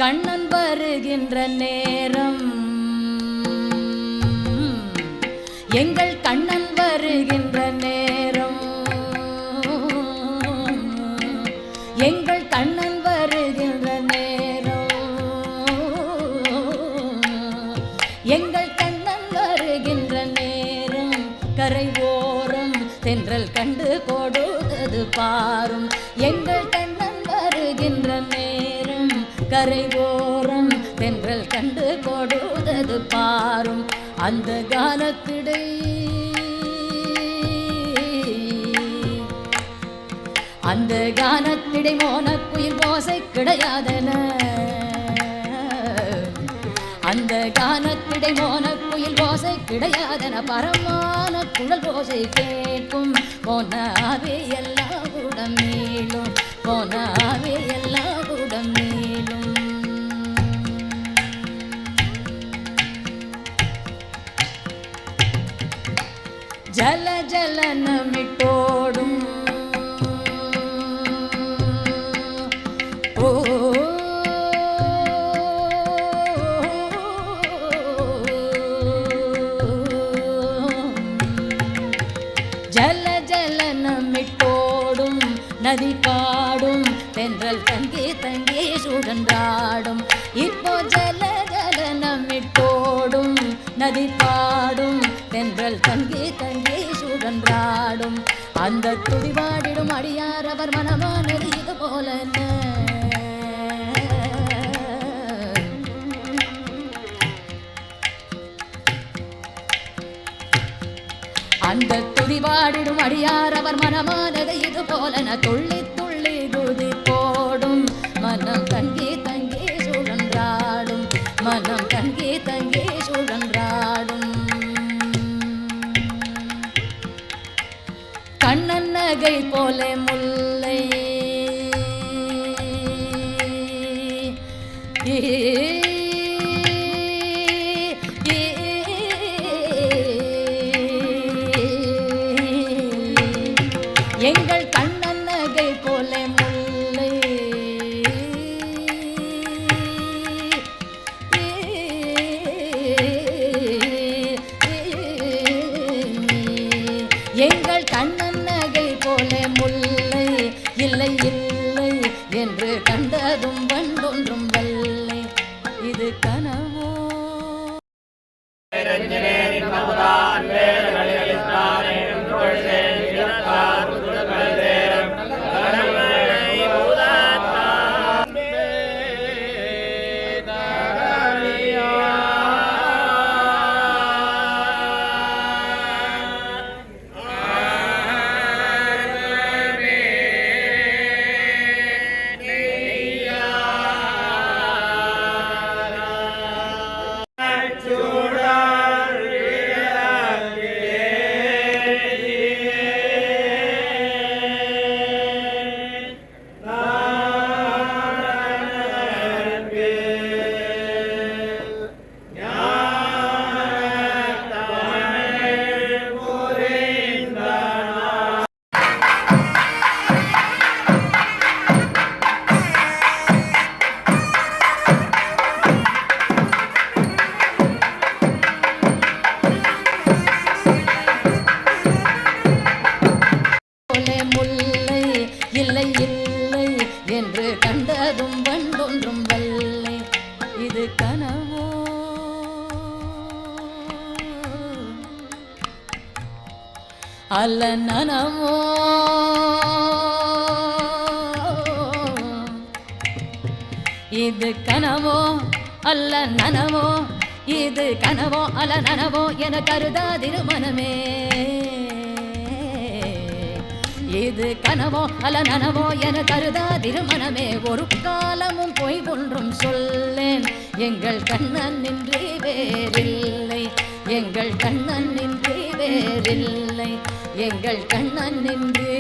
கண்ணன் வருகின்ற நேரம், எங்கள் கண்ணன் வருகின்ற நேரம், எங்கள் கண்ணன் வருகின்ற நேரம், எங்கள் கண்ணன் வருகின்ற நேரம். கரை ஓரம் தென்றல் கண்டு கொடுத்தது பாரும், எங்கள் கண்ணன் வருகின்ற நேரம். கரை ஓரம் தென்றல் கண்டு கொடுத்தது பாரும். அந்த கானத்திடை அந்த கானத்திடை மோனக்குயில் ஓசை கிடையாதென, அந்த கானத்திடை மோனக்குயில் ஓசை கிடையாதென பரமான குழல் ஓசை கேட்கும். போனாவே எல்லா கூடம் மேலும், போனாவே எல்லா கூடம் மேலும். ஜல ஜலனமிட்டோடும் ஜல ஜலனமிட்டோடும் நதி பாடும் தென்றல் தங்கி தங்கி சுழன்றாடும். இப்போ ஜல ஜலனமிட்டோடும் நதி பாடும் தென்றல் தங்கி தங்கி சுழன்றாடும். அந்த துடிபாடிடும் அடியார் அவர் மனமானது இது போல. அந்த துதிபாடிடும் அடியார் அவர் மனமானது இது போலன. துள்ளி துள்ளி குதி போடும் மனம் தங்கி தங்கி சுழன்றாடும், மனம் தங்கி தங்கி சுழன்றாடும். கண்ணன் நகை போல முல்லை எங்கள் கண்ணன் நகை போல முல்லை, எங்கள் கண்ணன் நகை போல முல்லை. இல்லை இல்லை என்று கண்டதும் வண்டொன்றும் வல்லை. இது கனவோ இல்லை இல்லை என்று கண்டதும் வண்டொன்றும் வல்லை. இது கனவோ அல்ல நனவோ, இது கனவோ அல்ல நனவோ, இது கனவோ அல்ல நனவோ என கருதாதிரு மனமே. இது கனவோ அல்ல நனவோ என கருதாதிரு மனமே. ஒரு காலமும் பொய் ஒன்றும் சொல்லேன், எங்கள் கண்ணன் நின்றி வேறில்லை, எங்கள் கண்ணன் நின்றி வேறில்லை, எங்கள் கண்ணன் நின்றி